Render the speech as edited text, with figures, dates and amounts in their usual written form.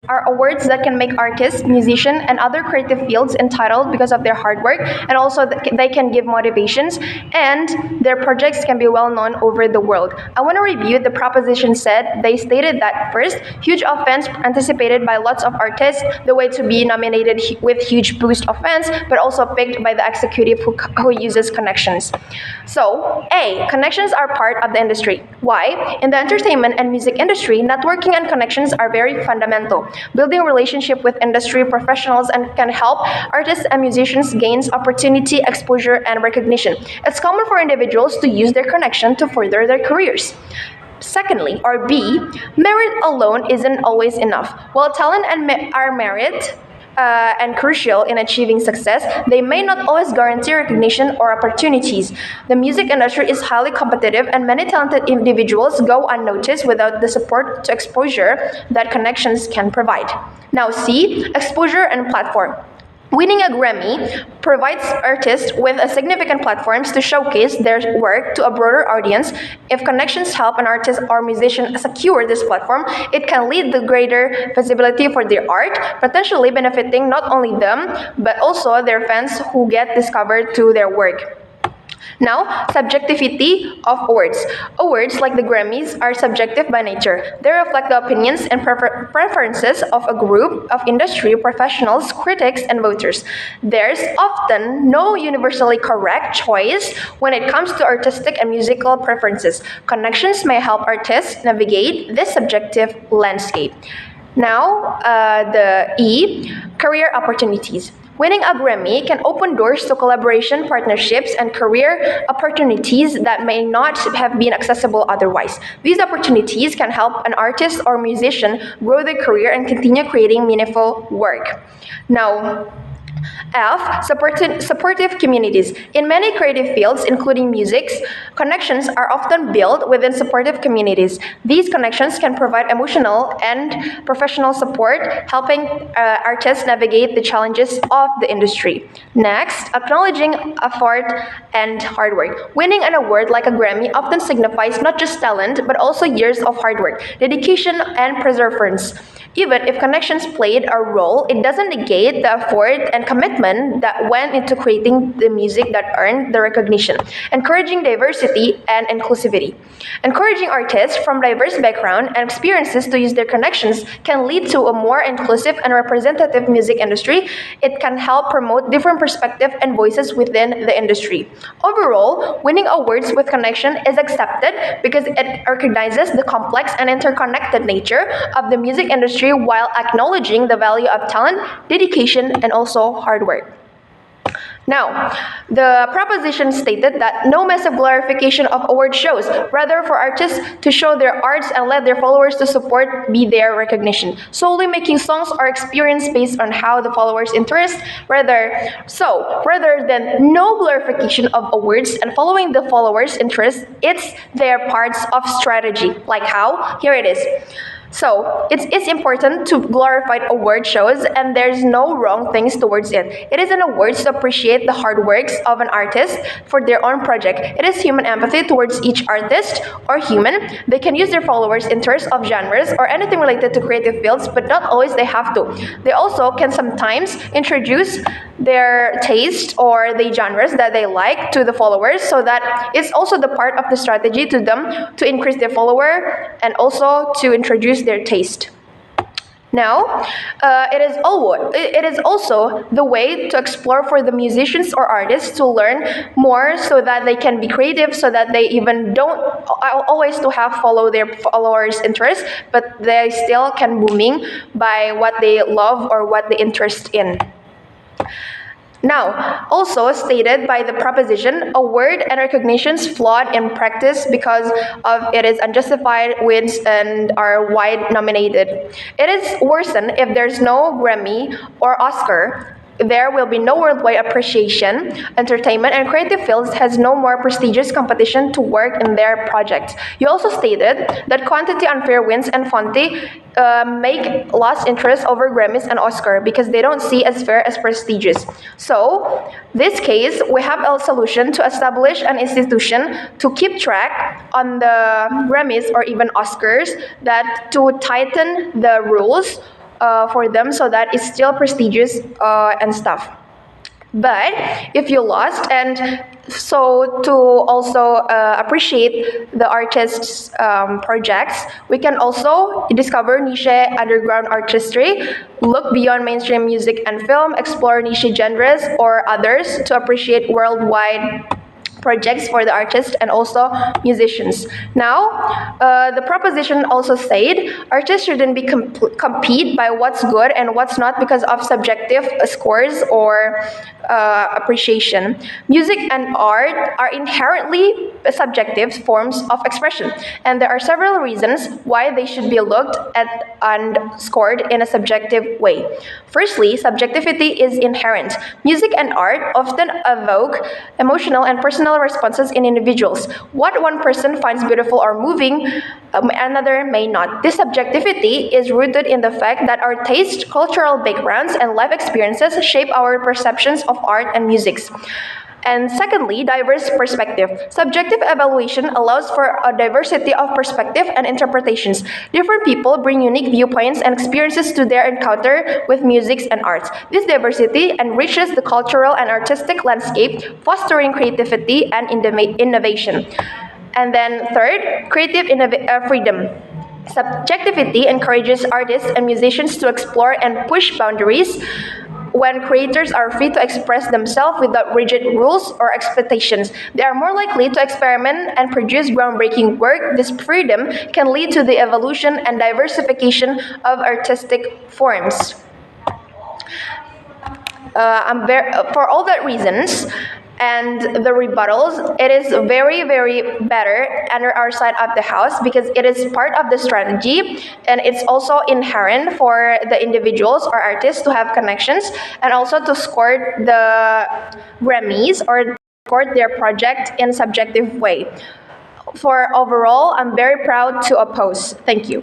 are awards that can make artists, musicians, and other creative fields entitled because of their hard work, and also they can give motivations, and their projects can be well known over the world. I want to review the proposition said. They stated that first, huge of fans anticipated by lots of artists, the way to be nominated with huge boost of fans, but also picked by the executive who uses connections. So, A, connections are part of the industry. Why? In the entertainment and music industry, networking and connections are very fundamental. Building a relationship with industry professionals and can help artists and musicians gain opportunity, exposure, and recognition. It's common for individuals to use their connection to further their careers. Secondly, or B, merit alone isn't always enough. While talent are merit, and crucial in achieving success, they may not always guarantee recognition or opportunities. The music industry is highly competitive, and many talented individuals go unnoticed without the support to exposure that connections can provide. Now C, exposure and platform. Winning a Grammy provides artists with a significant platforms to showcase their work to a broader audience. If connections help an artist or musician secure this platform, it can lead to greater visibility for their art, potentially benefiting not only them, but also their fans who get discovered through their work. Now, subjectivity of awards. Awards, like the Grammys, are subjective by nature. They reflect the opinions and preferences of a group of industry professionals, critics, and voters. There's often no universally correct choice when it comes to artistic and musical preferences. Connections may help artists navigate this subjective landscape. Now, the E, career opportunities. Winning a Grammy can open doors to collaboration, partnerships, and career opportunities that may not have been accessible otherwise. These opportunities can help an artist or musician grow their career and continue creating meaningful work. Now, F, supportive communities. In many creative fields, including music, connections are often built within supportive communities. These connections can provide emotional and professional support, helping artists navigate the challenges of the industry. Next, acknowledging effort and hard work. Winning an award like a Grammy often signifies not just talent, but also years of hard work, dedication, and perseverance. Even if connections played a role, it doesn't negate the effort and commitment that went into creating the music that earned the recognition. Encouraging diversity and inclusivity. Encouraging artists from diverse backgrounds and experiences to use their connections can lead to a more inclusive and representative music industry. It can help promote different perspectives and voices within the industry. Overall, winning awards with connection is accepted because it recognizes the complex and interconnected nature of the music industry while acknowledging the value of talent, dedication, and also hard work. Now, the proposition stated that no massive glorification of award shows, rather for artists to show their arts and let their followers to support be their recognition. Solely making songs or experience based on how the followers' interest, rather than no glorification of awards and following the followers' interest, it's their parts of strategy. Like how? Here it is. So, it's important to glorify award shows, and there's no wrong things towards it. It is an award to appreciate the hard works of an artist for their own project. It is human empathy towards each artist or human. They can use their followers' interests of genres or anything related to creative fields, but not always they have to. They also can sometimes introduce their taste or the genres that they like to the followers, so that it's also the part of the strategy to them to increase their follower and also to introduce their taste. Now, it is also the way to explore for the musicians or artists to learn more so that they can be creative, so that they even don't always to have follow their followers' interests, but they still can booming by what they love or what they interest in. Now, also stated by the proposition, award and recognitions flawed in practice because of it is unjustified wins and are wide nominated. It is worsened if there's no Grammy or Oscar. There will be no worldwide appreciation. Entertainment and creative fields has no more prestigious competition to work in their projects. You also stated that quantity unfair wins and Fonte make lost interest over Grammys and Oscar because they don't see as fair as prestigious. So, this case, we have a solution to establish an institution to keep track on the Grammys or even Oscars, that to tighten the rules for them so that it's still prestigious and stuff. But if you lost, and so to also appreciate the artist's projects, we can also discover niche underground artistry, look beyond mainstream music and film, explore niche genres or others to appreciate worldwide projects for the artists and also musicians. Now, the proposition also said artists shouldn't be compete by what's good and what's not because of subjective scores or appreciation. Music and art are inherently subjective forms of expression, and there are several reasons why they should be looked at and scored in a subjective way. Firstly, subjectivity is inherent. Music and art often evoke emotional and personal responses in individuals. What one person finds beautiful or moving, another may not. This subjectivity is rooted in the fact that our taste, cultural backgrounds, and life experiences shape our perceptions of art and music. And secondly, diverse perspective. Subjective evaluation allows for a diversity of perspective and interpretations. Different people bring unique viewpoints and experiences to their encounter with music and arts. This diversity enriches the cultural and artistic landscape, fostering creativity and innovation. And then third, creative freedom. Subjectivity encourages artists and musicians to explore and push boundaries. When creators are free to express themselves without rigid rules or expectations, they are more likely to experiment and produce groundbreaking work. This freedom can lead to the evolution and diversification of artistic forms. For all that reasons, and the rebuttals, it is very, very better under our side of the house because it is part of the strategy and it's also inherent for the individuals or artists to have connections and also to score the Grammys or score their project in subjective way. For overall, I'm very proud to oppose. Thank you.